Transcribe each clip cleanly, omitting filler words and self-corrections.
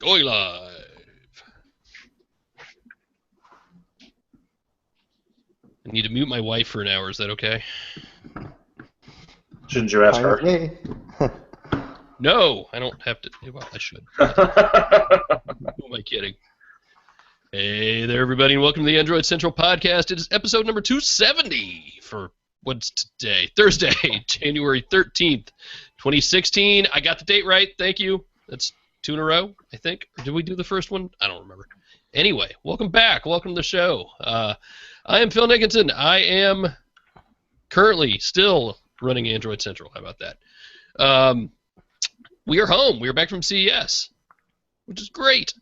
Going live. I need to mute my wife for an hour. Is that okay? Shouldn't you ask Fine with her? me. No, I don't have to. Well, I should. Who am I kidding? Hey there, everybody, and welcome to the Android Central Podcast. It is episode number 270 for what's today? Thursday, January 13th, 2016. I got the date right. Thank you. That's 2 in a row, I think. Or did we do the first one? I don't remember. Anyway, welcome back. Welcome to the show. I am Phil Nickinson. I am currently still running Android Central. How about that? We are home. We are back from CES, which is great.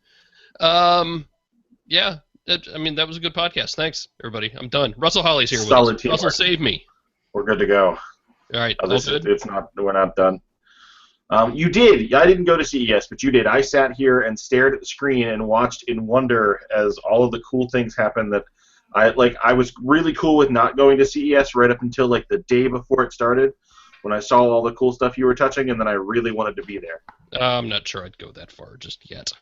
Yeah, that was a good podcast. Thanks, everybody. I'm done. Russell Holly's here with us. Teamwork. Russell, save me. We're good to go. All right, all good? We're not done. You did. I didn't go to CES, but you did. I sat here and stared at the screen and watched in wonder as all of the cool things happened that I was really cool with not going to CES right up until like the day before it started when I saw all the cool stuff you were touching, and then I really wanted to be there. I'm not sure I'd go that far just yet.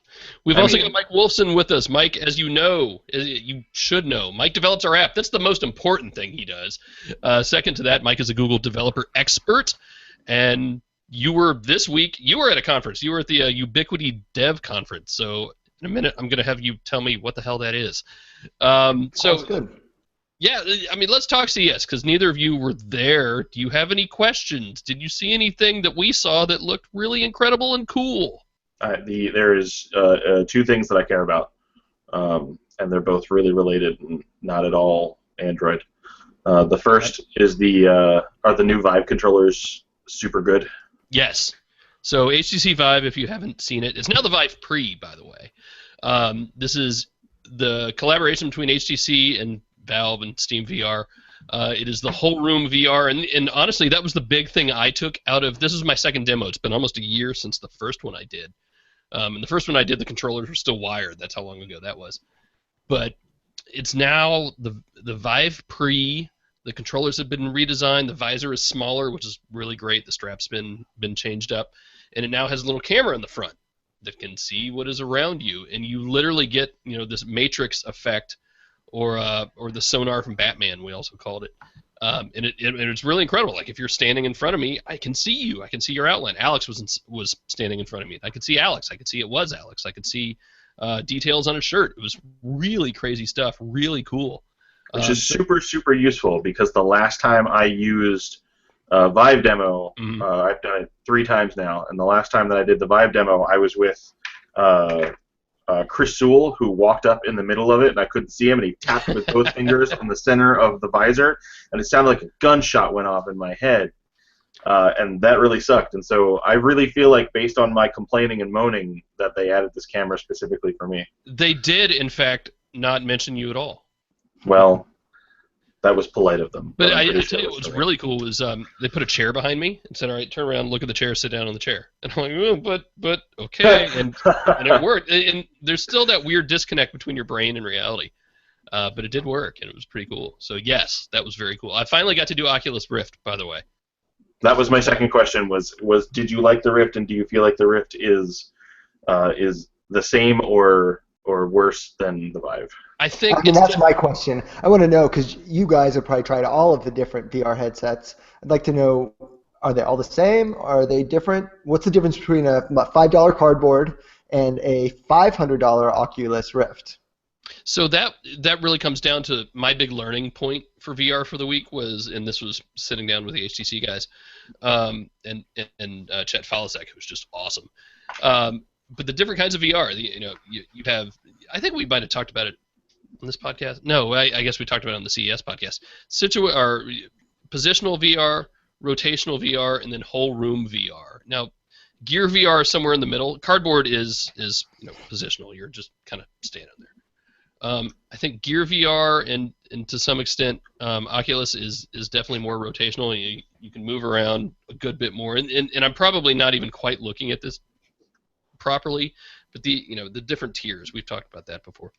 We've also got Mike Wolfson with us. Mike, as you know, you should know, Mike develops our app. That's the most important thing he does. Second to that, Mike is a Google developer expert, and you were at a conference. You were at the Ubiquity Dev Conference. So in a minute, I'm going to have you tell me what the hell that is. Sounds good. Yeah, let's talk CES, because neither of you were there. Do you have any questions? Did you see anything that we saw that looked really incredible and cool? There is two things that I care about, and they're both really related and not at all Android. The first is are the new Vive controllers super good? Yes. So HTC Vive, if you haven't seen it, it's now the Vive Pre, by the way. This is the collaboration between HTC and Valve and Steam VR. It is the whole room VR, and honestly, that was the big thing I took out of. This is my second demo. It's been almost a year since the first one I did. And the first one I did, the controllers were still wired. That's how long ago that was. But it's now the Vive Pre. The controllers have been redesigned. The visor is smaller, which is really great. The strap's been changed up, and it now has a little camera in the front that can see what is around you, and you literally get this Matrix effect. Or the sonar from Batman, we also called it. And it's really incredible. Like, if you're standing in front of me, I can see you. I can see your outline. Alex was standing in front of me. I could see Alex. I could see it was Alex. I could see details on his shirt. It was really crazy stuff, really cool. Which is super, super useful, because the last time I used Vive demo, I've done it 3 times now, and the last time that I did the Vive demo, I was with Chris Sewell, who walked up in the middle of it, and I couldn't see him, and he tapped with both fingers on the center of the visor, and it sounded like a gunshot went off in my head, and that really sucked. And so I really feel like, based on my complaining and moaning, that they added this camera specifically for me. They did, in fact, not mention you at all. Well, that was polite of them. But I tell you what was really cool was they put a chair behind me and said, all right, turn around, look at the chair, sit down on the chair. And I'm like, oh, but okay. And it worked. And there's still that weird disconnect between your brain and reality. But it did work, and it was pretty cool. So, yes, that was very cool. I finally got to do Oculus Rift, by the way. That was my second question, was did you like the Rift, and do you feel like the Rift is the same or worse than the Vive? I think that's my question. I want to know, because you guys have probably tried all of the different VR headsets. I'd like to know, are they all the same? Are they different? What's the difference between a $5 cardboard and a $500 Oculus Rift? So that really comes down to my big learning point for VR for the week was, and this was sitting down with the HTC guys, and Chet Falasek, who was just awesome. But the different kinds of VR, you have, I think we might have talked about it on this podcast. No, I guess we talked about it on the CES podcast. Positional VR, rotational VR, and then whole room VR. Now, Gear VR is somewhere in the middle. Cardboard is positional. You're just kind of standing there. I think Gear VR and to some extent Oculus is definitely more rotational. You can move around a good bit more. And I'm probably not even quite looking at this properly, but the different tiers, we've talked about that before.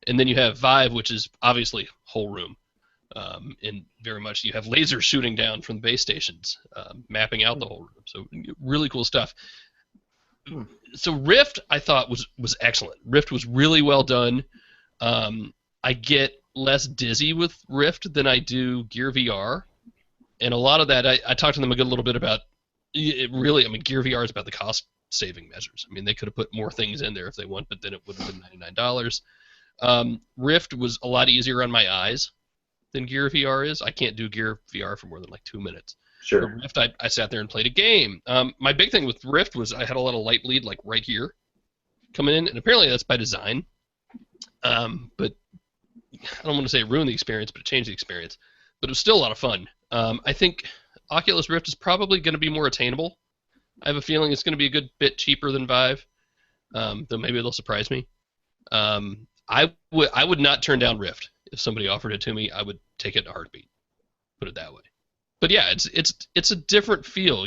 And then you have Vive, which is obviously whole room, and very much you have lasers shooting down from the base stations, mapping out the whole room. So really cool stuff. So Rift, I thought was excellent. Rift was really well done. I get less dizzy with Rift than I do Gear VR, and a lot of that I talked to them a good little bit about. It really, I mean, Gear VR is about the cost-saving measures. I mean, they could have put more things in there if they want, but then it would have been $99. Rift was a lot easier on my eyes than Gear VR is. I can't do Gear VR for more than like 2 minutes. Sure. For Rift, I sat there and played a game. My big thing with Rift was I had a lot of light bleed like right here coming in, and apparently that's by design. But I don't want to say it ruined the experience, but it changed the experience. But it was still a lot of fun. I think Oculus Rift is probably going to be more attainable. I have a feeling it's going to be a good bit cheaper than Vive, though maybe they'll surprise me. I would not turn down Rift. If somebody offered it to me, I would take it in a heartbeat. Put it that way. But yeah, it's a different feel.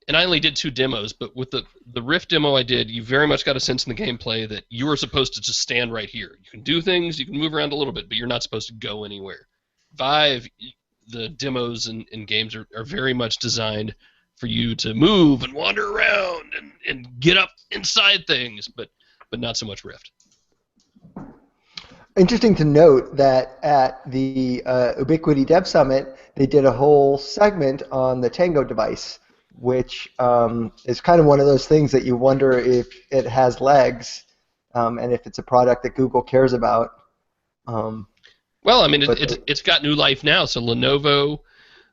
And I only did 2 demos, but with the Rift demo I did, you very much got a sense in the gameplay that you were supposed to just stand right here. You can do things, you can move around a little bit, but you're not supposed to go anywhere. Vive, the demos and games are very much designed for you to move and wander around and get up inside things, but not so much Rift. Interesting to note that at the Ubiquity Dev Summit, they did a whole segment on the Tango device, which is kind of one of those things that you wonder if it has legs and if it's a product that Google cares about. Well, I mean, it's got new life now. So Lenovo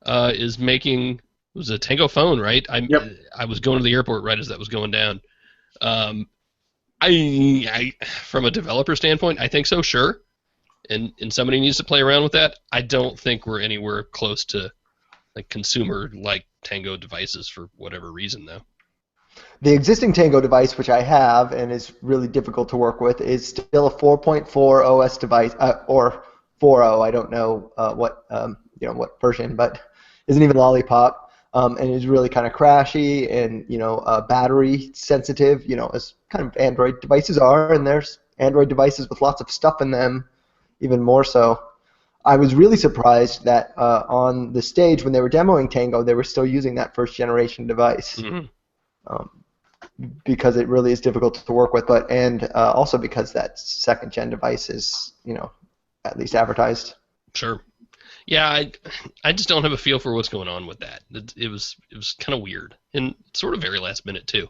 is making, it was a Tango phone, right? Yep. I was going to the airport right as that was going down. I from a developer standpoint, I think so, sure. And somebody needs to play around with that. I don't think we're anywhere close to like consumer-like Tango devices for whatever reason, though. The existing Tango device, which I have and is really difficult to work with, is still a 4.4 OS device, or 4.0. I don't know what version, but isn't even Lollipop. And is really kind of crashy and battery sensitive, as kind of Android devices are, and there's Android devices with lots of stuff in them, even more so. I was really surprised that on the stage when they were demoing Tango, they were still using that first generation device, because it really is difficult to work with, and also because that second gen device is at least advertised. Sure. Yeah, I just don't have a feel for what's going on with that. It was kind of weird and sort of very last minute too.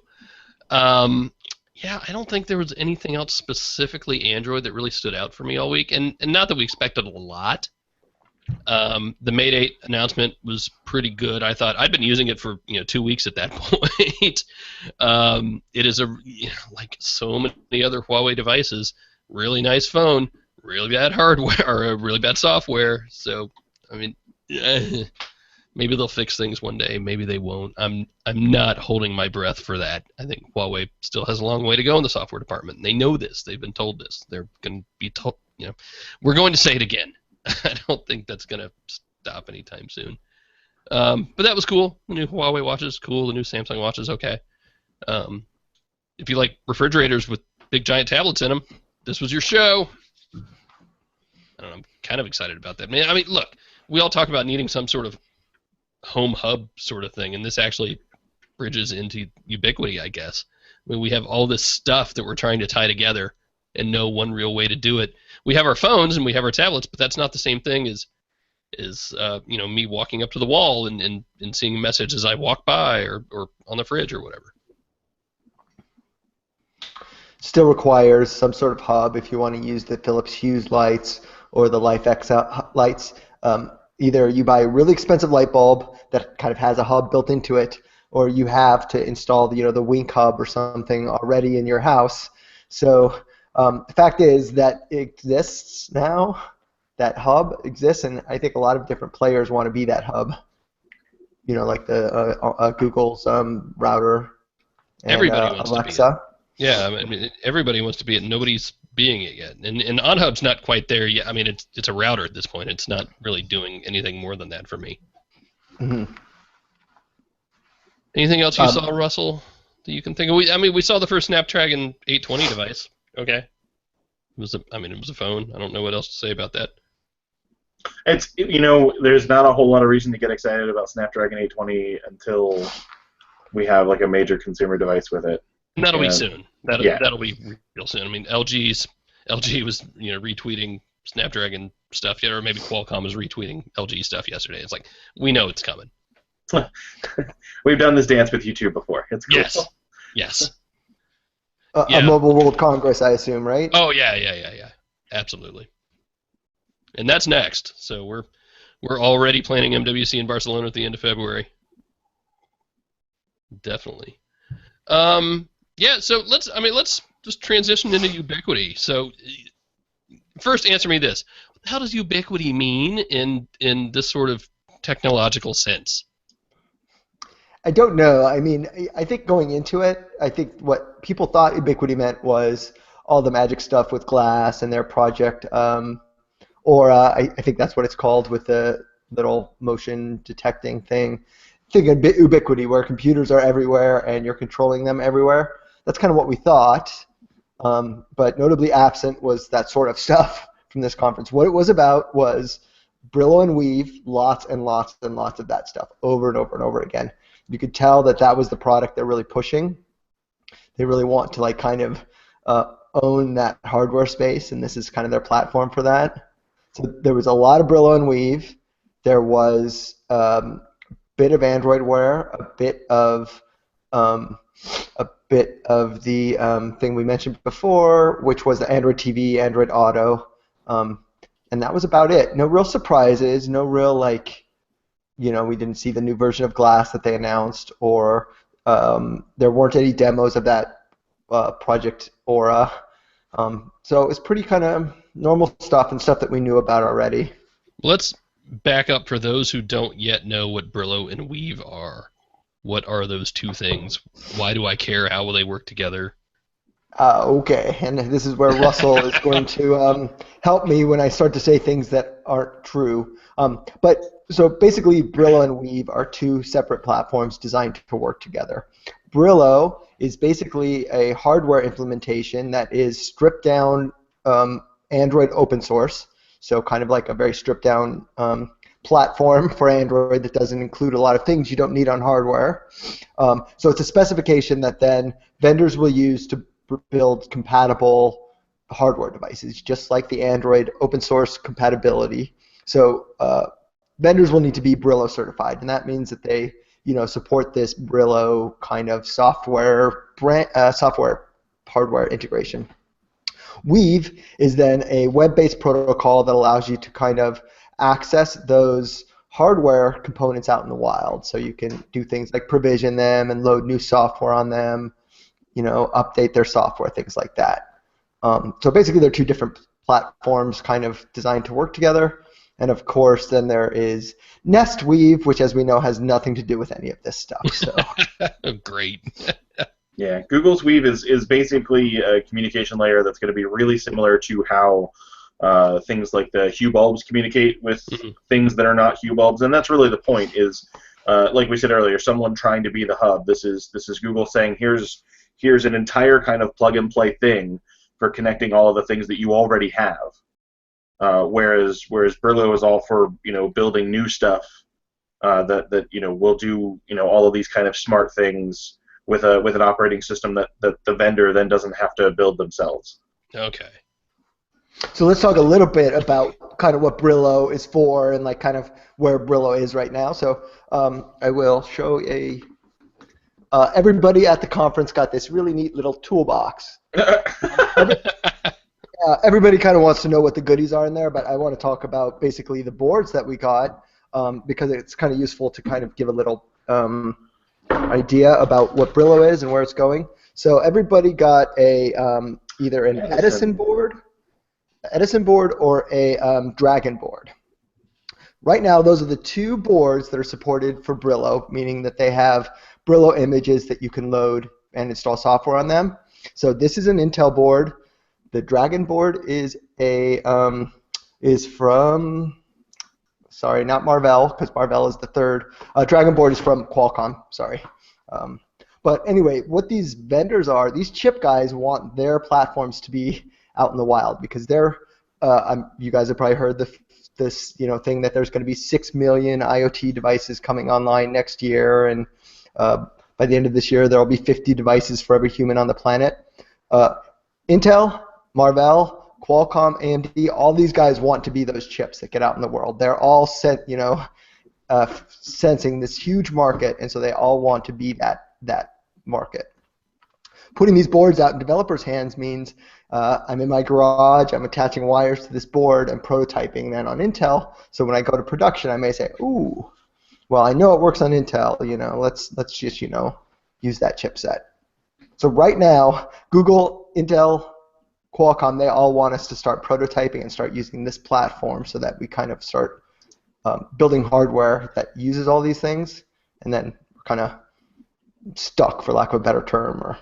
Yeah, I don't think there was anything else specifically Android that really stood out for me all week, and not that we expected a lot. The Mate 8 announcement was pretty good. I thought I'd been using it for 2 weeks at that point. It is like so many other Huawei devices, really nice phone, really bad hardware or really bad software. So I mean, maybe they'll fix things one day. Maybe they won't. I'm not holding my breath for that. I think Huawei still has a long way to go in the software department. And they know this. They've been told this. They're going to be told. We're going to say it again. I don't think that's going to stop anytime soon. But that was cool. The new Huawei watch is cool. The new Samsung watch is okay. If you like refrigerators with big giant tablets in them, this was your show. I don't know. I'm kind of excited about that. I mean, look. We all talk about needing some sort of home hub sort of thing, and this actually bridges into Ubiquity, I guess. I mean, we have all this stuff that we're trying to tie together and know one real way to do it. We have our phones and we have our tablets, but that's not the same thing as me walking up to the wall and seeing a message as I walk by or on the fridge or whatever. Still requires some sort of hub if you want to use the Philips Hue lights or the LifeX lights. Either you buy a really expensive light bulb that kind of has a hub built into it, or you have to install the Wink hub or something already in your house. So the fact is that it exists now. That hub exists, and I think a lot of different players want to be that hub. Like the Google's router and Everybody wants Alexa. To be it. Yeah, I mean everybody wants to be it. Nobody's being it yet, and OnHub's not quite there yet. I mean, it's a router at this point. It's not really doing anything more than that for me. Mm-hmm. Anything else you saw, Russell, that you can think of? We saw the first Snapdragon 820 device. Okay, it was a phone. I don't know what else to say about that. There's not a whole lot of reason to get excited about Snapdragon 820 until we have like a major consumer device with it. And that'll be soon. That'll be real soon. I mean, LG was retweeting Snapdragon stuff, or maybe Qualcomm was retweeting LG stuff yesterday. It's like, we know it's coming. We've done this dance with you two before. It's cool. Yes. A Mobile World Congress, I assume, right? Oh yeah, absolutely. And that's next. So we're already planning MWC in Barcelona at the end of February. Definitely. Yeah. So let's just transition into Ubiquity. So first, answer me this: how does Ubiquity mean in this sort of technological sense? I don't know. I mean, I think going into it, I think what people thought Ubiquity meant was all the magic stuff with glass and their project Aura. I think that's what it's called, with the little motion detecting thing. Think of Ubiquity, where computers are everywhere and you're controlling them everywhere. That's kind of what we thought. But notably absent was that sort of stuff from this conference. What it was about was Brillo and Weave, lots and lots and lots of that stuff, over and over and over again. You could tell that was the product they're really pushing. They really want to kind of own that hardware space, and this is kind of their platform for that. So there was a lot of Brillo and Weave. There was a bit of Android Wear, a bit of the thing we mentioned before, which was the Android TV, Android Auto, and that was about it. No real surprises, no real we didn't see the new version of Glass that they announced, or there weren't any demos of that Project Aura. So it was pretty kind of normal stuff and stuff that we knew about already. Let's back up for those who don't yet know what Brillo and Weave are. What are those two things? Why do I care? How will they work together? Okay, and this is where Russell is going to help me when I start to say things that aren't true. So basically, Brillo and Weave are two separate platforms designed to work together. Brillo is basically a hardware implementation that is stripped down Android open source, so kind of like a very stripped down platform for Android that doesn't include a lot of things you don't need on hardware. So it's a specification that then vendors will use to build compatible hardware devices, just like the Android open source compatibility. So vendors will need to be Brillo certified, and that means that they support this Brillo kind of software hardware integration. Weave is then a web-based protocol that allows you to kind of access those hardware components out in the wild. So you can do things like provision them and load new software on them, update their software, things like that. So basically they're two different platforms kind of designed to work together. And of course then there is Nest Weave, which as we know has nothing to do with any of this stuff. So. Great. Yeah, Google's Weave is basically a communication layer that's going to be really similar to how things like the Hue bulbs communicate with things that are not Hue bulbs, and that's really the point. Is like we said earlier, someone trying to be the hub. This is Google saying here's an entire kind of plug and play thing for connecting all of the things that you already have. Whereas Brillo is all for building new stuff that will do all of these kind of smart things with an operating system that the vendor then doesn't have to build themselves. Okay. So let's talk a little bit about kind of what Brillo is for and kind of where Brillo is right now. So I will show everybody at the conference got this really neat little toolbox. Everybody kind of wants to know what the goodies are in there, but I want to talk about basically the boards that we got because it's kind of useful to kind of give a little idea about what Brillo is and where it's going. So everybody got either an Edison board or a Dragon board. Right now, those are the two boards that are supported for Brillo, meaning that they have Brillo images that you can load and install software on them. So this is an Intel board. The Dragon board is from, sorry, not Marvell, because Marvell is the third. Dragon board is from Qualcomm, sorry. But anyway, what these vendors are, these chip guys want their platforms to be out in the wild because they're, you guys have probably heard this thing that there's going to be 6 million IoT devices coming online next year, and by by the end of this year, there will be 50 devices for every human on the planet. Intel, Marvell, Qualcomm, AMD, all these guys want to be those chips that get out in the world. They're all sensing this huge market, and so they all want to be that market. Putting these boards out in developers' hands means I'm in my garage, I'm attaching wires to this board and prototyping then on Intel. So when I go to production, I may say, ooh, well, I know it works on Intel, let's just, use that chipset. So right now, Google, Intel, Qualcomm, they all want us to start prototyping and start using this platform so that we kind of start building hardware that uses all these things, and then we're kind of stuck, for lack of a better term.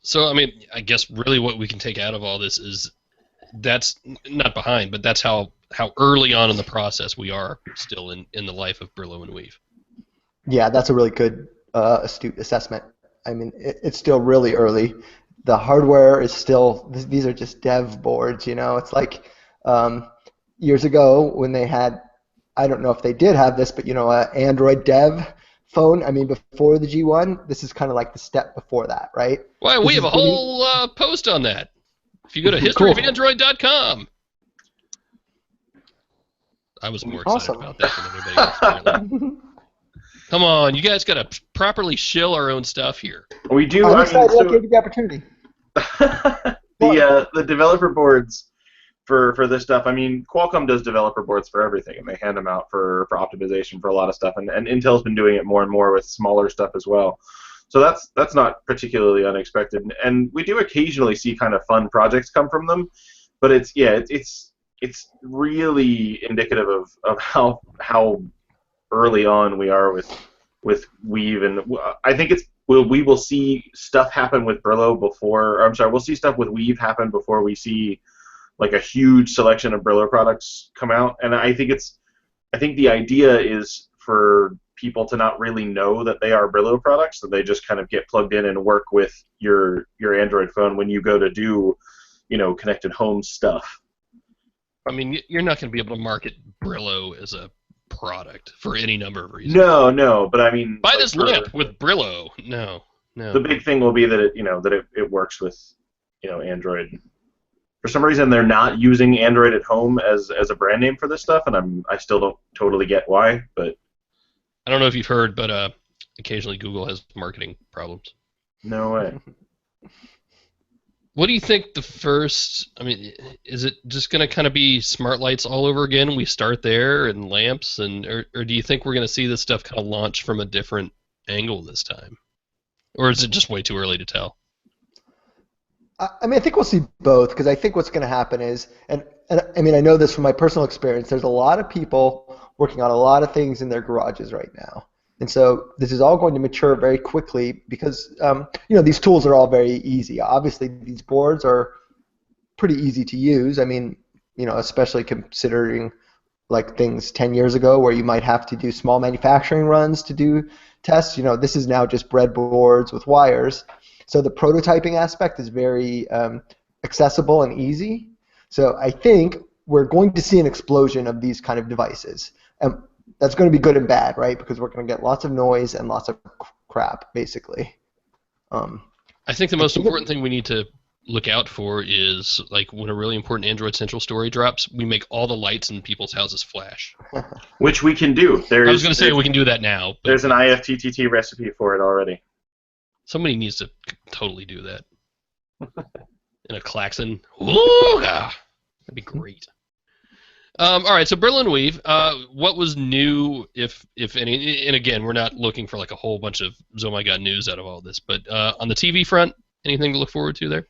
So, I guess really what we can take out of all this is that's not behind, but that's how early on in the process we are still in the life of Brillo and Weave. Yeah, that's a really good, astute assessment. It's still really early. The hardware is still, these are just dev boards, It's like years ago when they had, I don't know if they did have this, but, an Android dev phone, before the G1, this is kind of like the step before that, right? Well, we have a whole post on that. If you go to historyofandroid.com. I was more excited about that than anybody else. Apparently. Come on, you guys got to properly shill our own stuff here. We do. I'm excited. I gave you the opportunity. The developer boards for this stuff. Qualcomm does developer boards for everything, and they hand them out for optimization for a lot of stuff. And Intel's been doing it more and more with smaller stuff as well. So that's not particularly unexpected. And we do occasionally see kind of fun projects come from them, but it's really indicative of how early on we are with Weave, and I think we will see stuff happen with Brillo we'll see stuff with Weave happen before we see like a huge selection of Brillo products come out. And I think the idea is for people to not really know that they are Brillo products, that they just kind of get plugged in and work with your Android phone when you go to do, connected home stuff. You're not going to be able to market Brillo as a product for any number of reasons. No, but buy this lamp with Brillo. No. The big thing will be that it works with Android. For some reason, they're not using Android at Home as a brand name for this stuff, and I still don't totally get why. But I don't know if you've heard, but occasionally Google has marketing problems. No way. What do you think the first? Is it just going to kind of be smart lights all over again? We start there, and lamps, or do you think we're going to see this stuff kind of launch from a different angle this time, or is it just way too early to tell? I think we'll see both, because I think what's going to happen is, and I know this from my personal experience, there's a lot of people working on a lot of things in their garages right now. And so this is all going to mature very quickly because, these tools are all very easy. Obviously, these boards are pretty easy to use. Especially considering like things 10 years ago where you might have to do small manufacturing runs to do tests. This is now just breadboards with wires. So the prototyping aspect is very accessible and easy. So I think we're going to see an explosion of these kind of devices. And that's going to be good and bad, right? Because we're going to get lots of noise and lots of crap, basically. I think the most important thing we need to look out for is, like, when a really important Android Central story drops, we make all the lights in people's houses flash. Which we can do. I was going to say we can do that now. But there's an IFTTT recipe for it already. Somebody needs to totally do that. In a klaxon. Ooh, that'd be great. All right, so Brillo and Weave, what was new, if any? And again, we're not looking for like a whole bunch of oh my god news out of all this, but on the TV front, anything to look forward to there?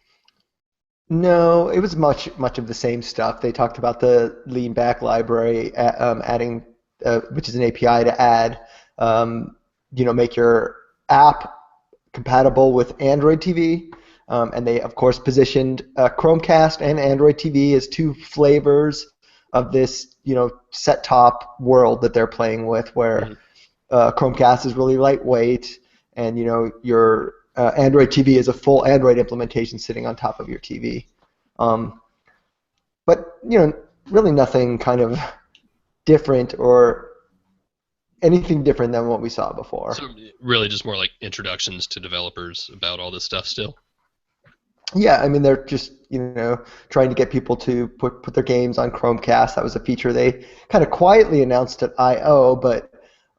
No, it was much of the same stuff. They talked about the lean back library, adding, which is an API to add, make your app compatible with Android TV, and they of course positioned Chromecast and Android TV as two flavors of this set-top world that they're playing with, where Chromecast is really lightweight, and your Android TV is a full Android implementation sitting on top of your TV. But really nothing kind of different or anything different than what we saw before. So really just more like introductions to developers about all this stuff still. Yeah, I mean they're just trying to get people to put their games on Chromecast. That was a feature they kind of quietly announced at I/O, but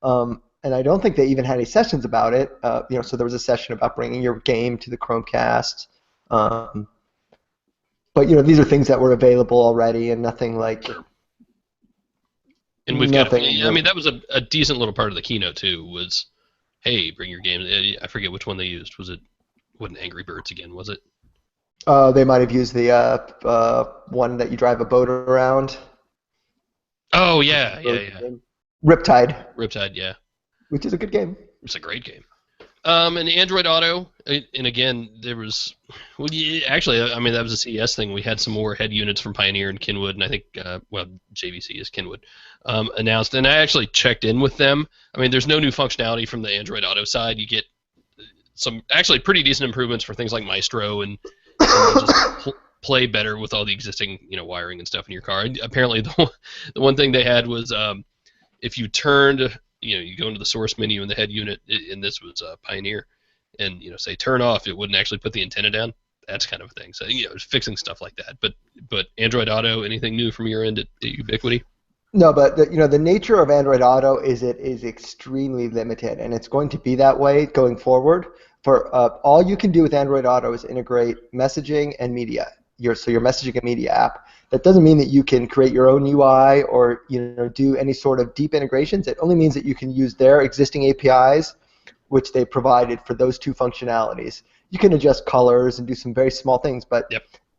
and I don't think they even had any sessions about it. So there was a session about bringing your game to the Chromecast. But these are things that were available already, and nothing like. And we've got. I mean, that was a decent little part of the keynote too. Was, hey, bring your game. I forget which one they used. Wasn't Angry Birds again? Was it? They might have used the one that you drive a boat around. Oh yeah. Riptide, yeah. Which is a good game. It's a great game. And Android Auto, and again, there was, actually, I mean, that was a CES thing. We had some more head units from Pioneer and Kenwood, and I think, JVC is Kenwood, announced. And I actually checked in with them. I mean, there's no new functionality from the Android Auto side. You get some actually pretty decent improvements for things like Maestro and just play better with all the existing, wiring and stuff in your car. And apparently, the one thing they had was if you turned. You go into the source menu in the head unit, and this was Pioneer, and say turn off, it wouldn't actually put the antenna down. That's kind of a thing. So fixing stuff like that. But Android Auto, anything new from your end at Ubiquity? No, but the nature of Android Auto is it is extremely limited, and it's going to be that way going forward. For all you can do with Android Auto is integrate messaging and media. Your messaging and media app. That doesn't mean that you can create your own UI or do any sort of deep integrations. It only means that you can use their existing APIs, which they provided for those two functionalities. You can adjust colors and do some very small things, but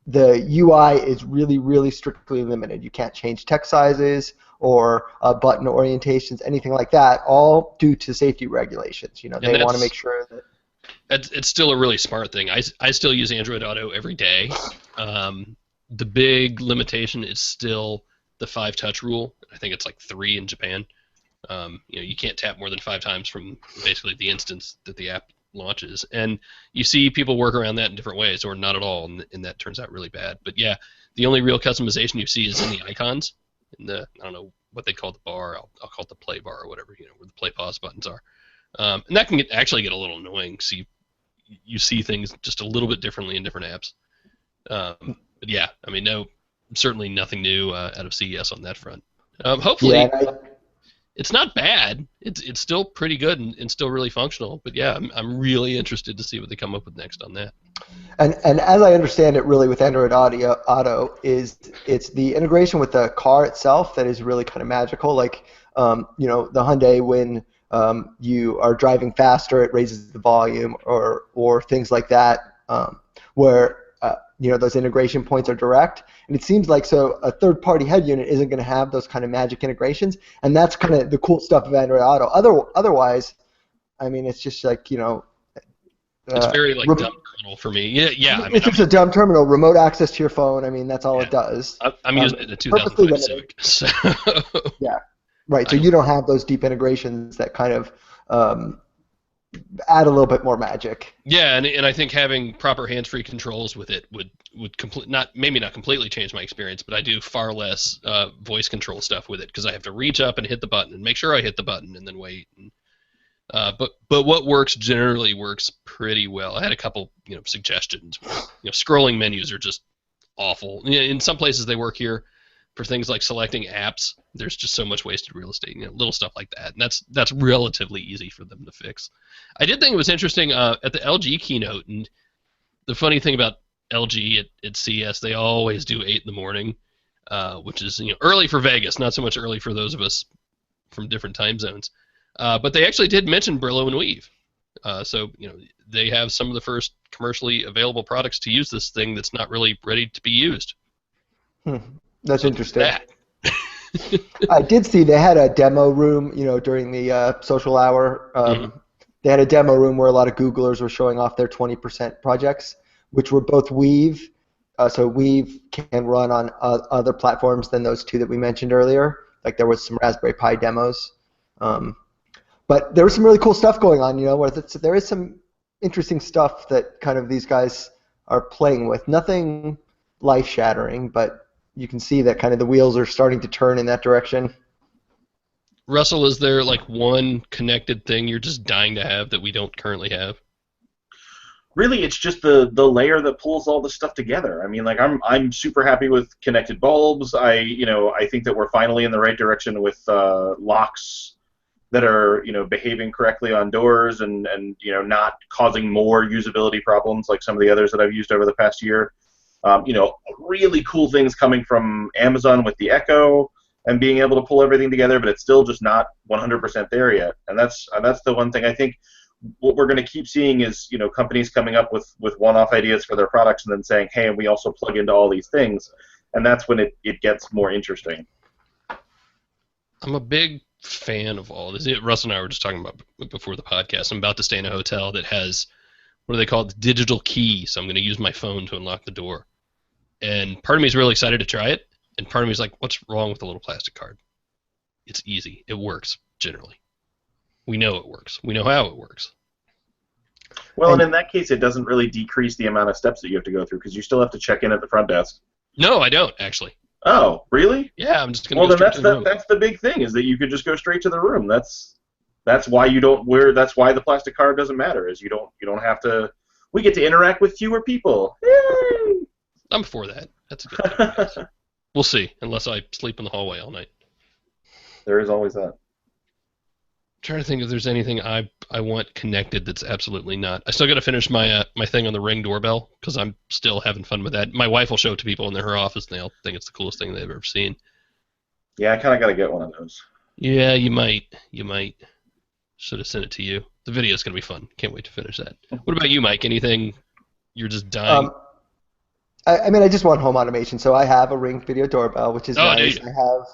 the UI is really, really strictly limited. You can't change text sizes or button orientations, anything like that, all due to safety regulations. They want to make sure that. It's still a really smart thing. I still use Android Auto every day. The big limitation is still the 5-touch rule. I think it's like 3 in Japan. You can't tap more than 5 times from basically the instance that the app launches. And you see people work around that in different ways, or not at all, and that turns out really bad. But yeah, the only real customization you see is in the icons. In the, I don't know what they call the bar. I'll call it the play bar or whatever, where the play pause buttons are. And that can actually get a little annoying. So you see things just a little bit differently in different apps. But yeah, I mean, certainly nothing new out of CES on that front. Hopefully, it's not bad. It's still pretty good and still really functional. But yeah, I'm really interested to see what they come up with next on that. And as I understand it, really with Android Auto it's the integration with the car itself that is really kind of magical. Like the Hyundai when you are driving faster, it raises the volume, or things like that, where those integration points are direct. And it seems like a third-party head unit isn't going to have those kind of magic integrations, and that's kind of the cool stuff of Android Auto. Otherwise, I mean, it's just like it's very like dumb terminal for me. Yeah. I mean, it's just a dumb terminal, remote access to your phone. I mean, that's all it does. I'm using it in a 2005 Civic. So. Yeah. Right, so you don't have those deep integrations that kind of add a little bit more magic. Yeah, and I think having proper hands-free controls with it would maybe not completely change my experience, but I do far less voice control stuff with it because I have to reach up and hit the button and make sure I hit the button and then wait. And, but what generally works pretty well. I had a couple suggestions. Scrolling menus are just awful. In some places they work here. For things like selecting apps, there's just so much wasted real estate, little stuff like that, and that's relatively easy for them to fix. I did think it was interesting at the LG keynote, and the funny thing about LG at CES, they always do 8 in the morning, which is early for Vegas, not so much early for those of us from different time zones. But they actually did mention Brillo and Weave, so they have some of the first commercially available products to use this thing that's not really ready to be used. That's interesting. I did see they had a demo room, during the social hour. They had a demo room where a lot of Googlers were showing off their 20% projects, which were both Weave. So Weave can run on other platforms than those two that we mentioned earlier. Like there was some Raspberry Pi demos. But there was some really cool stuff going on, where there is some interesting stuff that kind of these guys are playing with. Nothing life-shattering, but you can see that kind of the wheels are starting to turn in that direction. Russell, is there like one connected thing you're just dying to have that we don't currently have? Really, it's just the layer that pulls all this stuff together. I mean, like I'm super happy with connected bulbs. I think that we're finally in the right direction with locks that are behaving correctly on doors and not causing more usability problems like some of the others that I've used over the past year. Really cool things coming from Amazon with the Echo and being able to pull everything together, but it's still just not 100% there yet. And that's the one thing I think. What we're going to keep seeing is companies coming up with one-off ideas for their products and then saying, hey, and we also plug into all these things, and that's when it gets more interesting. I'm a big fan of all this. Russell and I were just talking about before the podcast. I'm about to stay in a hotel that has, what do they call it, the digital key, so I'm going to use my phone to unlock the door. And part of me is really excited to try it, and part of me is like, what's wrong with the little plastic card? It's easy. It works, generally. We know it works. We know how it works. Well, and in that case, it doesn't really decrease the amount of steps that you have to go through because you still have to check in at the front desk. No, I don't, actually. Oh, really? Yeah, I'm just going to go straight to the room. That's the big thing, is that you could just go straight to the room. That's why that's why the plastic card doesn't matter, is you don't have to. We get to interact with fewer people. Yay! I'm for that. That's a good thing. We'll see, unless I sleep in the hallway all night. There is always that. Trying to think if there's anything I want connected that's absolutely not. I still got to finish my my thing on the Ring doorbell because I'm still having fun with that. My wife will show it to people in her office, and they'll think it's the coolest thing they've ever seen. Yeah, I kind of got to get one of those. Yeah, you might. Should have sent it to you. The video's going to be fun. Can't wait to finish that. What about you, Mike? Anything you're just dying? I mean, I just want home automation, so I have a Ring video doorbell, which is nice. I have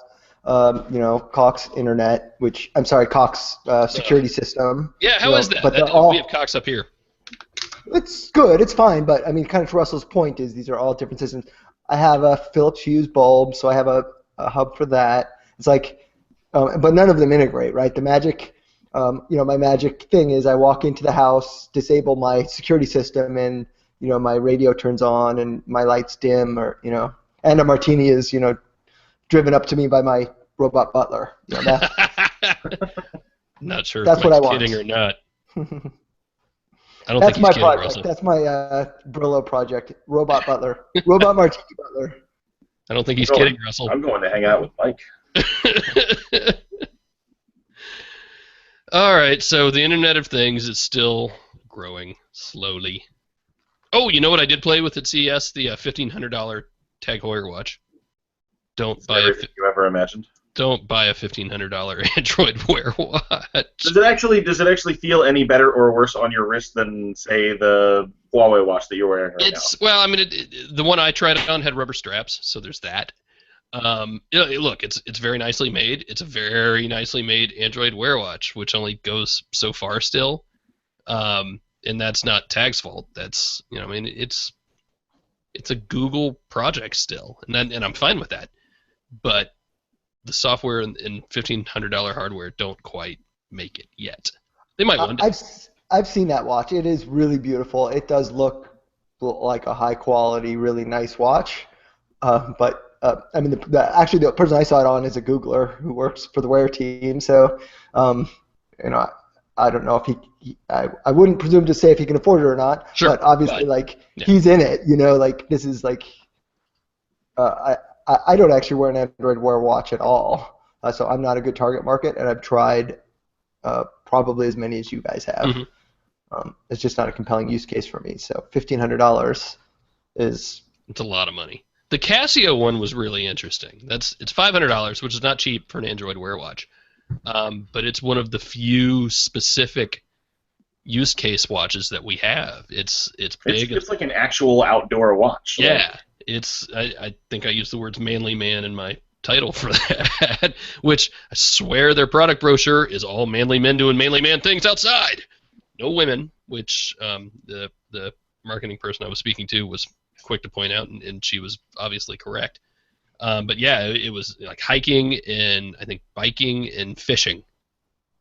Cox Internet, Cox security system. Yeah, how is that? We have Cox up here. It's good, it's fine, but I mean, kind of to Russell's point is these are all different systems. I have a Philips Hue bulb, so I have a hub for that. It's like, but none of them integrate, right? The magic, my magic thing is I walk into the house, disable my security system, and my radio turns on and my lights dim, and a martini is driven up to me by my robot butler. Not sure that's if what I Mike's want. kidding or not. I don't That's think he's kidding, project. Russell. That's my Brillo project. Robot butler. Robot martini butler. I don't think he's kidding, Russell. I'm going to hang out with Mike. All right, so the Internet of Things is still growing slowly. Oh, you know what I did play with at CES? The $1,500 Tag Heuer watch. Don't buy everything you ever imagined. Don't buy a $1,500 Android Wear watch. Does it actually feel any better or worse on your wrist than, say, the Huawei watch that you're wearing right now? Well, I mean, the one I tried on had rubber straps, so there's that. Look, it's very nicely made. It's a very nicely made Android Wear watch, which only goes so far still. And that's not Tag's fault. That's it's a Google project still, and I'm fine with that. But the software and $1,500 hardware don't quite make it yet. They might one day. I've seen that watch. It is really beautiful. It does look like a high quality, really nice watch. But I mean, actually the person I saw it on is a Googler who works for the Wear team. So, I don't know if I wouldn't presume to say if he can afford it or not. Sure. But obviously, he's in it. This is like. I don't actually wear an Android Wear watch at all, so I'm not a good target market, and I've tried probably as many as you guys have. Mm-hmm. It's just not a compelling use case for me. So $1,500 is. It's a lot of money. The Casio one was really interesting. It's $500, which is not cheap for an Android Wear watch, but it's one of the few specific use case watches that we have. It's big. It's like an actual outdoor watch. Yeah. I think I used the words manly man in my title for that, which I swear their product brochure is all manly men doing manly man things outside. No women, which the marketing person I was speaking to was quick to point out, and she was obviously correct. But yeah, it was like hiking and I think biking and fishing.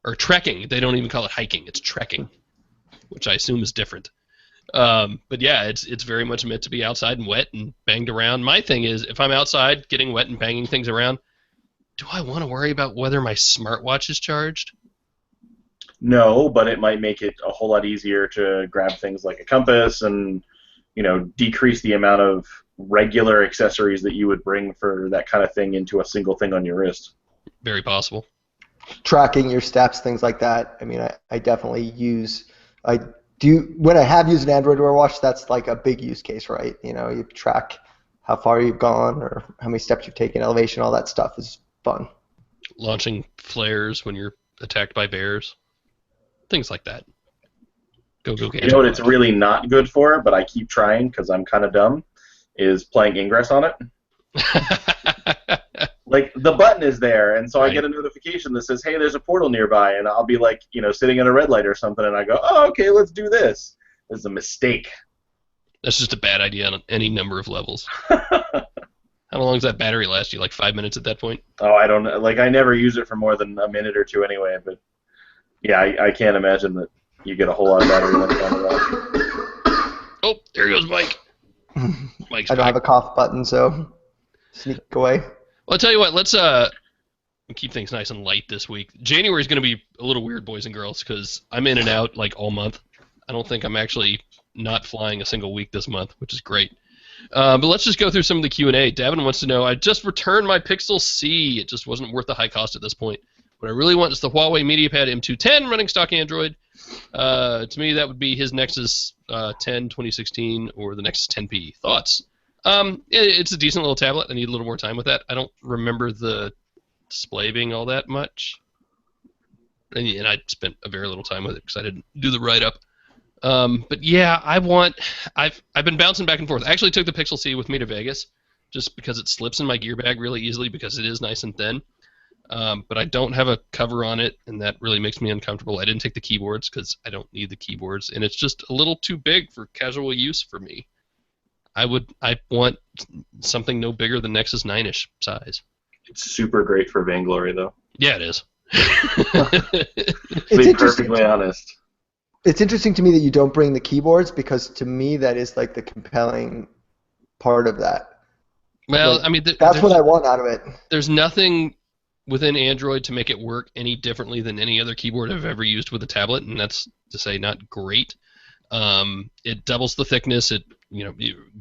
Or trekking. They don't even call it hiking, it's trekking, which I assume is different. But yeah, it's very much meant to be outside and wet and banged around. My thing is, if I'm outside getting wet and banging things around, Do I want to worry about whether my smartwatch is charged? No, but it might make it a whole lot easier to grab things like a compass and, decrease the amount of regular accessories that you would bring for that kind of thing into a single thing on your wrist. Very possible. Tracking your steps, things like that. I mean, I definitely when I have used an Android Wear watch, that's like a big use case, right? You track how far you've gone or how many steps you've taken, elevation, all that stuff is fun. Launching flares when you're attacked by bears. Things like that. Go get. You know what it's really not good for, but I keep trying because I'm kind of dumb, is playing Ingress on it. Like, the button is there, and so Right. I get a notification that says, hey, there's a portal nearby, and I'll be like, sitting at a red light or something, and I go, oh, okay, let's do this. This is a mistake. That's just a bad idea on any number of levels. How long does that battery last you? Like 5 minutes at that point? Oh, I don't know. Like, I never use it for more than a minute or two anyway, but yeah, I can't imagine that you get a whole lot of battery life out of that. Oh, there goes Mike. Mike's I don't back. have a cough button, so sneak away. Well, I'll tell you what, let's keep things nice and light this week. January is going to be a little weird, boys and girls, because I'm in and out like all month. I don't think I'm actually not flying a single week this month, which is great. But let's just go through some of the Q&A. Davin wants to know, I just returned my Pixel C. It just wasn't worth the high cost at this point. What I really want is the Huawei MediaPad M210 running stock Android. To me, that would be his Nexus 10 2016 or the Nexus 10P. Thoughts? It's a decent little tablet. I need a little more time with that. I don't remember the display being all that much. And I spent a very little time with it because I didn't do the write-up. But yeah, I've been bouncing back and forth. I actually took the Pixel C with me to Vegas just because it slips in my gear bag really easily because it is nice and thin. But I don't have a cover on it, and that really makes me uncomfortable. I didn't take the keyboards because I don't need the keyboards, and it's just a little too big for casual use for me. I want something no bigger than Nexus 9-ish size. It's super great for vainglory, though. Yeah, it is. To be perfectly honest. It's interesting to me that you don't bring the keyboards because to me that is like the compelling part of that. Well, Like, I mean, that's what I want out of it. There's nothing within Android to make it work any differently than any other keyboard I've ever used with a tablet, and that's to say not great. It doubles the thickness. It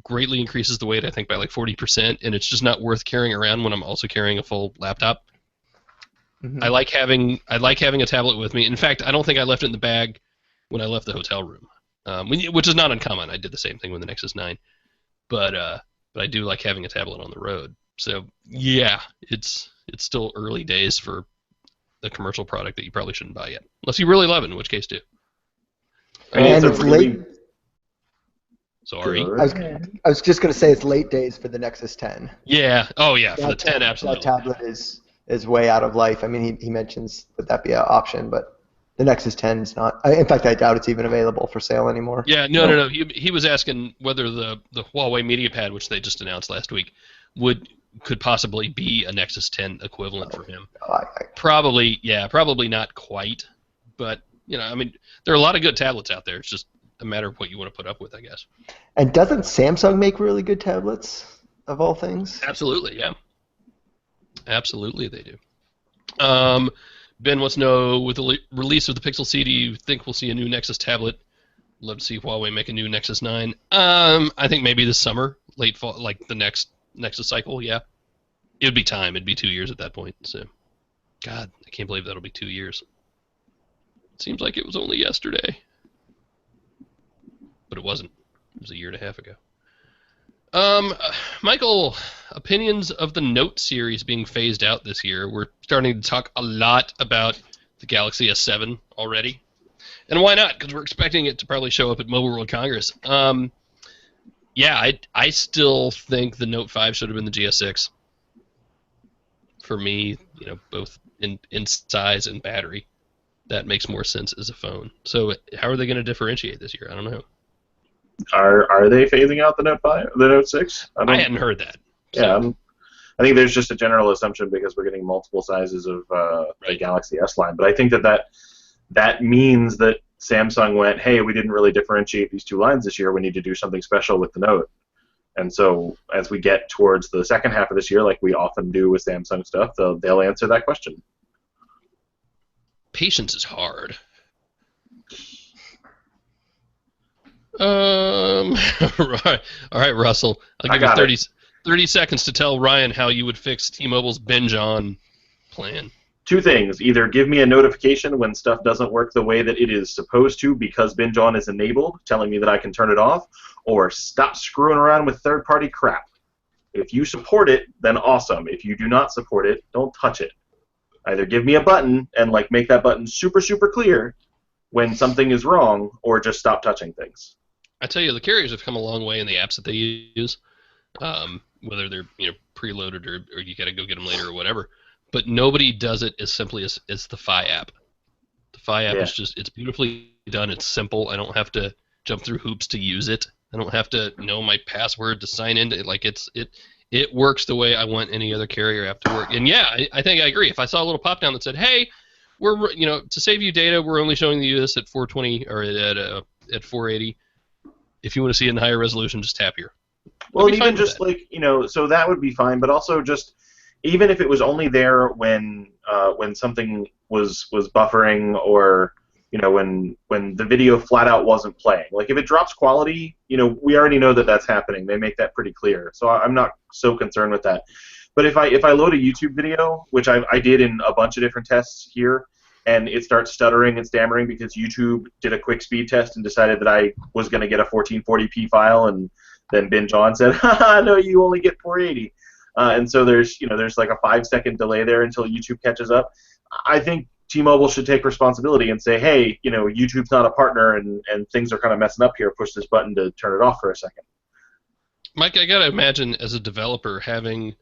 greatly increases the weight, I think, by like 40%, and it's just not worth carrying around when I'm also carrying a full laptop. Mm-hmm. I like having a tablet with me. In fact, I don't think I left it in the bag when I left the hotel room, which is not uncommon. I did the same thing with the Nexus 9, but I do like having a tablet on the road. So yeah, it's still early days for a commercial product that you probably shouldn't buy yet, unless you really love it, in which case do. And it's late. Sorry. I was just going to say it's late days for the Nexus 10. Yeah. Oh yeah, for the 10, absolutely. That tablet is way out of life. I mean, he mentions would that be an option, but the Nexus 10 is not. In fact, I doubt it's even available for sale anymore. Yeah, no. He was asking whether the Huawei MediaPad, which they just announced last week, could possibly be a Nexus 10 equivalent for him. Probably not quite, but I mean, there are a lot of good tablets out there. It's just a matter of what you want to put up with, I guess. And doesn't Samsung make really good tablets, of all things? Absolutely, yeah. Absolutely, they do. Ben wants to know, with the release of the Pixel C, do you think we'll see a new Nexus tablet? Love to see Huawei make a new Nexus 9. I think maybe this summer, late fall, like the next Nexus cycle, yeah. It would be time. It'd be 2 years at that point. So, God, I can't believe that'll be 2 years. Seems like it was only yesterday. But it wasn't. It was a year and a half ago. Michael, opinions of the Note series being phased out this year. We're starting to talk a lot about the Galaxy S7 already. And why not? Because we're expecting it to probably show up at Mobile World Congress. Yeah, I still think the Note 5 should have been the GS6. For me, both in size and battery, that makes more sense as a phone. So how are they going to differentiate this year? I don't know. Are they phasing out the Note 5, the Note 6? I hadn't heard that. So. Yeah, I think there's just a general assumption because we're getting multiple sizes of the Galaxy S line. But I think that means that Samsung went, hey, we didn't really differentiate these two lines this year. We need to do something special with the Note. And so as we get towards the second half of this year, like we often do with Samsung stuff, they'll answer that question. Patience is hard. All right, Russell. I'll give you 30 seconds to tell Ryan how you would fix T-Mobile's Binge On plan. Two things. Either give me a notification when stuff doesn't work the way that it is supposed to because Binge On is enabled, telling me that I can turn it off, or stop screwing around with third-party crap. If you support it, then awesome. If you do not support it, don't touch it. Either give me a button and like make that button super, super clear when something is wrong, or just stop touching things. I tell you, the carriers have come a long way in the apps that they use, whether they're preloaded or you got to go get them later or whatever. But nobody does it as simply as the Fi app. The Fi app is just, it's beautifully done. It's simple. I don't have to jump through hoops to use it. I don't have to know my password to sign into it. Like it works the way I want any other carrier app to work. And yeah, I think I agree. If I saw a little pop down that said, "Hey, we're to save you data, we're only showing you this at 420 or at 480. If you want to see it in higher resolution, just tap here." Well, even just so that would be fine. But also just even if it was only there when something was buffering or when the video flat out wasn't playing. Like if it drops quality, we already know that that's happening. They make that pretty clear. So I'm not so concerned with that. But if I load a YouTube video, which I did in a bunch of different tests here, and it starts stuttering and stammering because YouTube did a quick speed test and decided that I was going to get a 1440p file, and then Binge On said, "Haha, no, you only get 480." And so there's like a 5-second delay there until YouTube catches up. I think T-Mobile should take responsibility and say, "Hey, YouTube's not a partner, and things are kind of messing up here. Push this button to turn it off for a second." Mike, I gotta imagine as a developer having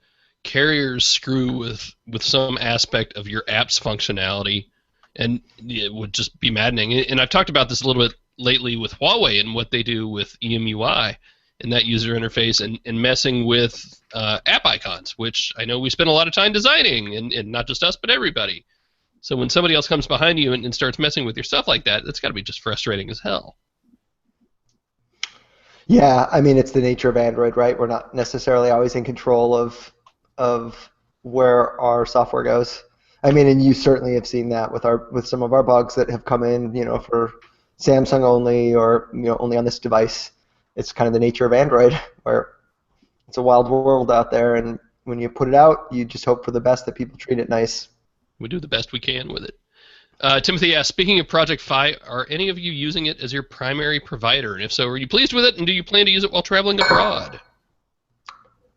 carriers screw with some aspect of your app's functionality, and it would just be maddening. And I've talked about this a little bit lately with Huawei and what they do with EMUI and that user interface and messing with app icons, which I know we spend a lot of time designing, and not just us, but everybody. So when somebody else comes behind you and starts messing with your stuff like that, that's got to be just frustrating as hell. Yeah, I mean, it's the nature of Android, right? We're not necessarily always in control of where our software goes. I mean, and you certainly have seen that with some of our bugs that have come in, for Samsung only or only on this device. It's kind of the nature of Android, where it's a wild world out there, and when you put it out, you just hope for the best, that people treat it nice. We do the best we can with it. Timothy asks, speaking of Project Fi, are any of you using it as your primary provider? And if so, are you pleased with it, and do you plan to use it while traveling abroad?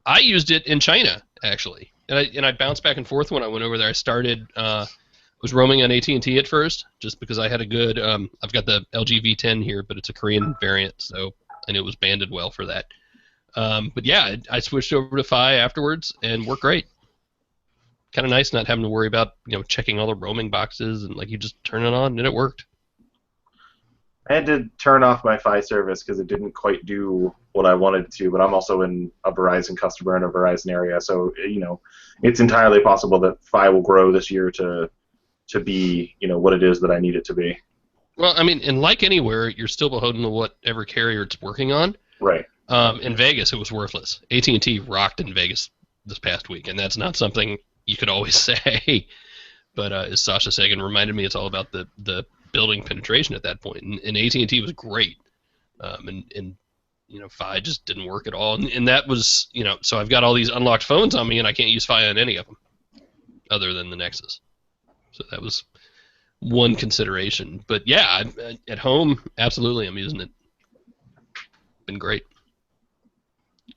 I used it in China, actually, and I bounced back and forth when I went over there. I started was roaming on AT&T at first, just because I had a good. I've got the LG V10 here, but it's a Korean variant, so I knew it was banded well for that. But yeah, I switched over to Fi afterwards, and worked great. Kind of nice not having to worry about checking all the roaming boxes, and you just turn it on and it worked. I had to turn off my Fi service because it didn't quite do what I wanted it to, but I'm also in a Verizon customer in a Verizon area, so it's entirely possible that Fi will grow this year to be what it is that I need it to be. Well, I mean, and like anywhere, you're still beholden to whatever carrier it's working on. Right. In Vegas, it was worthless. AT&T rocked in Vegas this past week, and that's not something you could always say. But as Sasha Sagan reminded me, it's all about the building penetration at that point. And AT&T was great. And Fi just didn't work at all. And that was, so I've got all these unlocked phones on me, and I can't use Fi on any of them other than the Nexus. So that was one consideration. But yeah, at home, absolutely, I'm using it. Been great.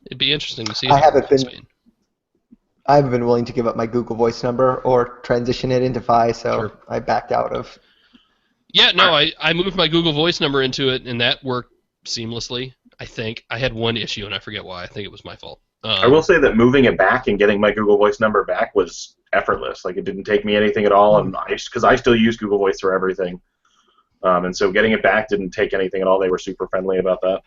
It'd be interesting to see. I haven't been willing to give up my Google Voice number or transition it into Fi, so sure. I backed out of. Yeah, no, I moved my Google Voice number into it, and that worked seamlessly. I think I had one issue, and I forget why. I think it was my fault. I will say that moving it back and getting my Google Voice number back was effortless. Like, it didn't take me anything at all, and because I still use Google Voice for everything, and so getting it back didn't take anything at all. They were super friendly about that.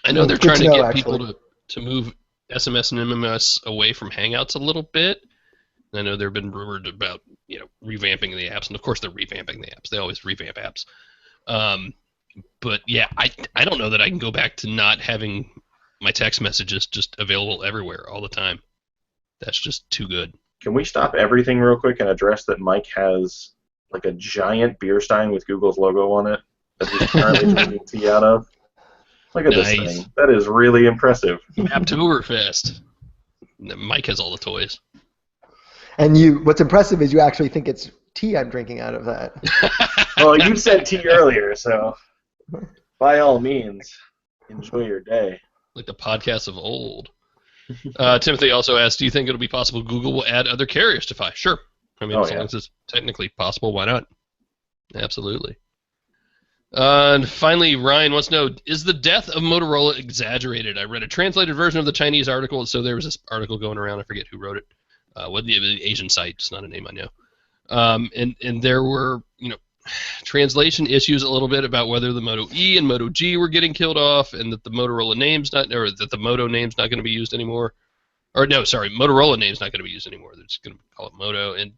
I know they're trying to get people to move SMS and MMS away from Hangouts a little bit. I know there have been rumored about revamping the apps, and of course they're revamping the apps. They always revamp apps. But yeah, I don't know that I can go back to not having my text messages just available everywhere all the time. That's just too good. Can we stop everything real quick and address that Mike has like a giant beer stein with Google's logo on it that he's currently drinking tea out of? Look at this thing. That is really impressive. Maptoberfest. Mike has all the toys. And what's impressive is you actually think it's tea I'm drinking out of that. Well, you said tea earlier, so by all means, enjoy your day. Like the podcasts of old. Timothy also asked, do you think it'll be possible Google will add other carriers to Fi? Sure. I mean, as long as it's technically possible, why not? Absolutely. And finally, Ryan wants to know, is the death of Motorola exaggerated? I read a translated version of the Chinese article, so there was this article going around, I forget who wrote it. The Asian site, it's not a name I know. And there were, translation issues a little bit about whether the Moto E and Moto G were getting killed off, and that the Motorola name's not, or that the Moto name's not going to be used anymore. Or no, sorry, Motorola name's not going to be used anymore. They're just going to call it Moto. And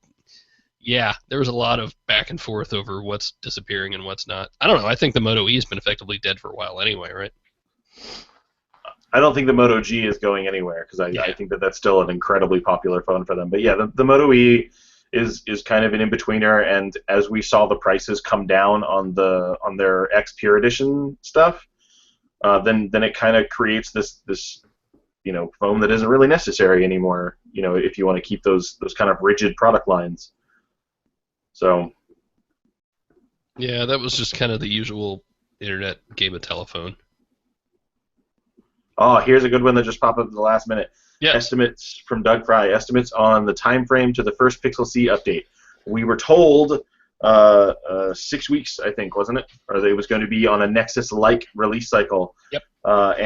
yeah, there was a lot of back and forth over what's disappearing and what's not. I don't know. I think the Moto E's been effectively dead for a while anyway, right? I don't think the Moto G is going anywhere because I think that that's still an incredibly popular phone for them. But yeah, the Moto E is kind of an in-betweener, and as we saw the prices come down on their X Pure Edition stuff, then it kind of creates this phone that isn't really necessary anymore. If you want to keep those kind of rigid product lines. So. Yeah, that was just kind of the usual internet game of telephone. Oh, here's a good one that just popped up at the last minute. Yes. Estimates from Doug Fry. Estimates on the time frame to the first Pixel C update. We were told 6 weeks, I think, wasn't it? Or it was going to be on a Nexus-like release cycle. Yep. While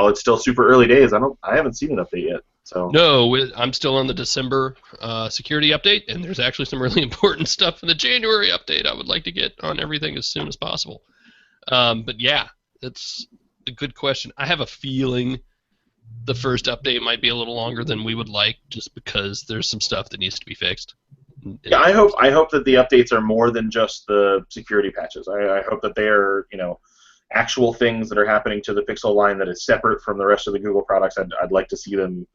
it's still super early days, I haven't seen an update yet. So. No, I'm still on the December security update, and there's actually some really important stuff in the January update I would like to get on everything as soon as possible. But yeah, that's a good question. I have a feeling the first update might be a little longer than we would like, just because there's some stuff that needs to be fixed. Yeah, I hope that the updates are more than just the security patches. I hope that they are, actual things that are happening to the Pixel line that is separate from the rest of the Google products. I'd like to see them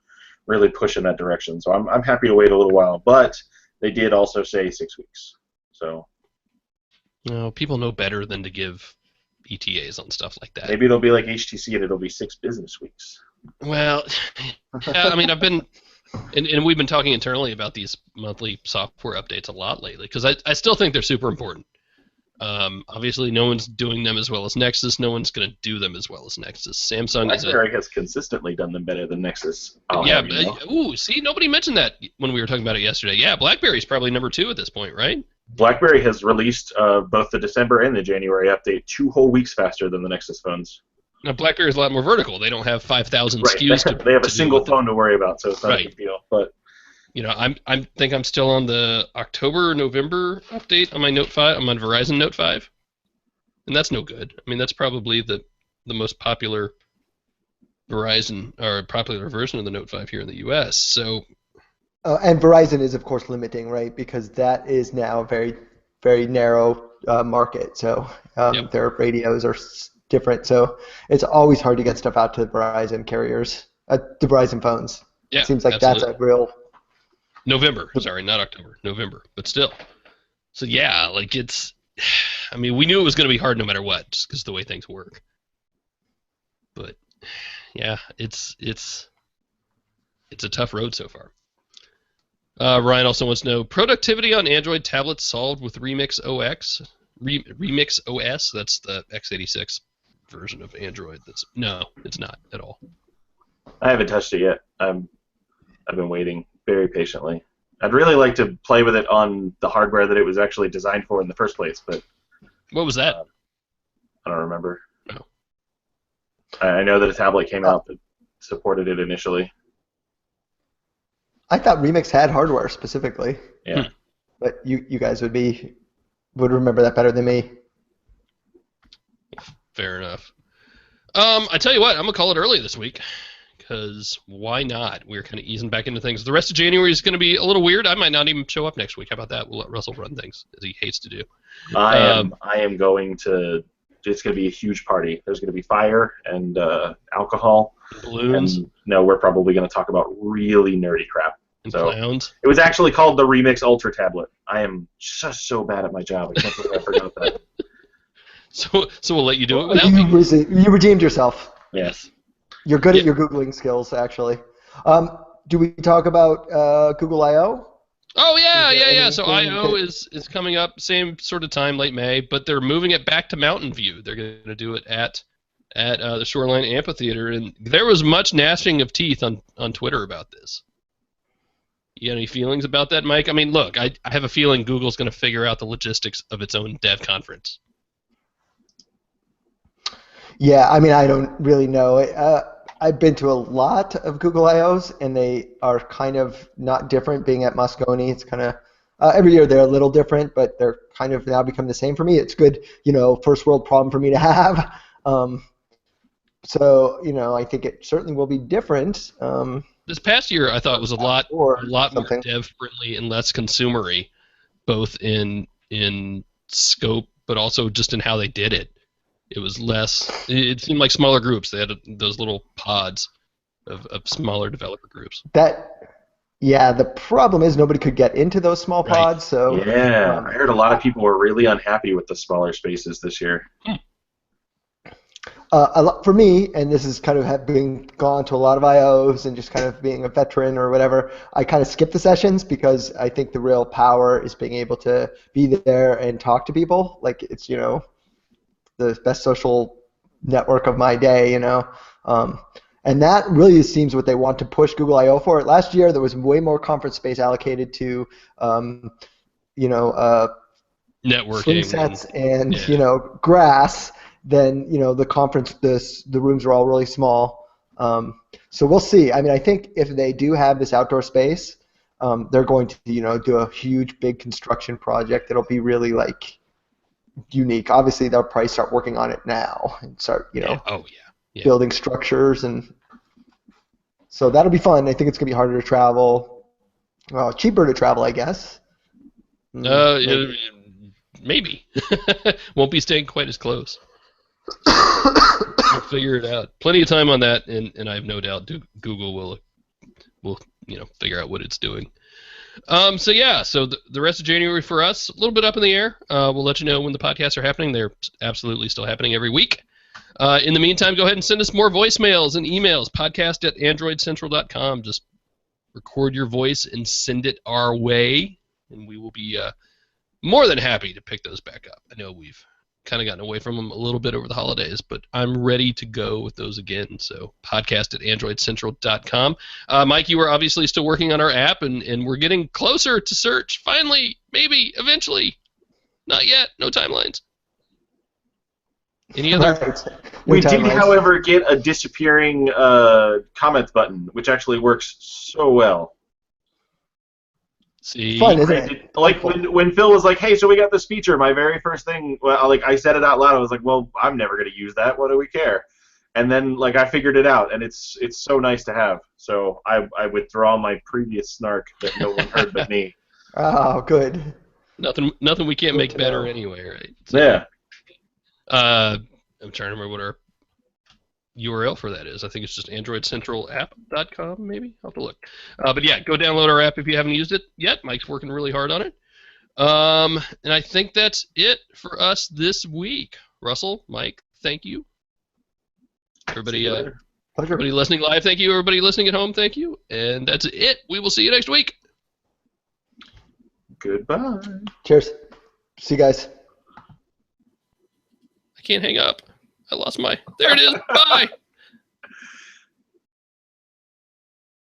really push in that direction. So I'm happy to wait a little while, but they did also say 6 weeks. So. No, people know better than to give ETAs on stuff like that. Maybe it'll be like HTC and it'll be 6 business weeks. Well, yeah, I mean, I've been, and we've been talking internally about these monthly software updates a lot lately, because I still think they're super important. Obviously, no one's doing them as well as Nexus. No one's going to do them as well as Nexus. Samsung BlackBerry has consistently done them better than Nexus. See, nobody mentioned that when we were talking about it yesterday. Yeah, BlackBerry's probably number 2 at this point, right? BlackBerry has released both the December and the January update 2 whole weeks faster than the Nexus phones. Now, BlackBerry's a lot more vertical. They don't have 5,000 SKUs. They have a single phone to worry about, so it's not a big deal. But I think I'm still on the October-November update on my Note 5. I'm on Verizon Note 5, and that's no good. I mean, that's probably the most popular Verizon or popular version of the Note 5 here in the U.S. So. And Verizon is, of course, limiting, right? Because that is now a very, very narrow market. So their radios are different. So it's always hard to get stuff out to the Verizon carriers, the Verizon phones. Yeah, it seems like absolutely. That's a real. November. Sorry, not October. November. But still. So yeah, like it's. I mean, we knew it was going to be hard no matter what, just because of the way things work. But yeah, it's a tough road so far. Ryan also wants to know, productivity on Android tablets solved with Remix OS. That's the x86 version of Android. No, it's not at all. I haven't touched it yet. I've been waiting very patiently. I'd really like to play with it on the hardware that it was actually designed for in the first place, but what was that? I don't remember. No. I know that a tablet came out that supported it initially. I thought Remix had hardware specifically. Yeah. But you guys would remember that better than me. Fair enough. I tell you what, I'm gonna call it early this week, because why not? We're kind of easing back into things. The rest of January is going to be a little weird. I might not even show up next week. How about that? We'll let Russell run things, as he hates to do. I am going to it's going to be a huge party. There's going to be fire and alcohol. Balloons. And no, we're probably going to talk about really nerdy crap. And so clowns. It was actually called the Remix Ultra Tablet. I am just so bad at my job. I can't believe I forgot that. So we'll let you do it without me. You redeemed yourself. Yes. You're good at your Googling skills, actually. Do we talk about Google I/O? Oh, yeah. So I/O is coming up, same sort of time, late May, but they're moving it back to Mountain View. They're going to do it at the Shoreline Amphitheater, and there was much gnashing of teeth on Twitter about this. You got any feelings about that, Mike? I mean, look, I have a feeling Google's going to figure out the logistics of its own dev conference. Yeah, I mean, I don't really know. I've been to a lot of Google I/Os, and they are kind of not different. Being at Moscone, it's kind of every year they're a little different, but they're kind of now become the same for me. It's good, first world problem for me to have. So I think it certainly will be different. This past year, I thought was a lot more dev friendly and less consumery, both in scope, but also just in how they did it. It was less. It seemed like smaller groups. They had those little pods of smaller developer groups. The problem is nobody could get into those small pods. So yeah, I heard a lot of people were really unhappy with the smaller spaces this year. For me, and this is kind of having gone to a lot of I/Os and just kind of being a veteran or whatever, I kind of skip the sessions because I think the real power is being able to be there and talk to people. Like it's the best social network of my day, and that really seems what they want to push Google I/O for. Last year, there was way more conference space allocated to, networking, swing sets and grass than the conference. The rooms are all really small. So we'll see. I mean, I think if they do have this outdoor space, they're going to do a huge, big construction project that'll be really unique. Obviously, they'll probably start working on it now and start, building structures, and so that'll be fun. I think it's gonna be harder to travel, cheaper to travel, I guess. Maybe. Won't be staying quite as close. We'll figure it out. Plenty of time on that, and I have no doubt Google will figure out what it's doing. So the rest of January for us, a little bit up in the air. We'll let you know when the podcasts are happening. They're absolutely still happening every week. In the meantime, go ahead and send us more voicemails and emails, podcast@androidcentral.com. Just record your voice and send it our way, and we will be more than happy to pick those back up. I know we've kind of gotten away from them a little bit over the holidays, but I'm ready to go with those again. So podcast@androidcentral.com. Mike, you are obviously still working on our app, and we're getting closer to search. Finally, maybe, eventually. Not yet. No timelines. Any other? We did, however, get a disappearing comment button, which actually works so well. See, fun, isn't it? Like when Phil was like, "Hey, so we got this feature." My very first thing, I said it out loud. I was like, "Well, I'm never going to use that. What do we care?" And then I figured it out, and it's so nice to have. So I withdraw my previous snark that no one heard but me. Oh, good. Nothing we can't Good make better know. anyway, right? So, Yeah. I'm trying to remember what our URL for that is. I think it's just androidcentralapp.com, maybe? I'll have to look. But yeah, go download our app if you haven't used it yet. Mike's working really hard on it. And I think that's it for us this week. Russell, Mike, thank you. Everybody, everybody listening live, thank you. Everybody listening at home, thank you. And that's it. We will see you next week. Goodbye. Cheers. See you guys. I can't hang up. I lost my... There it is. Bye.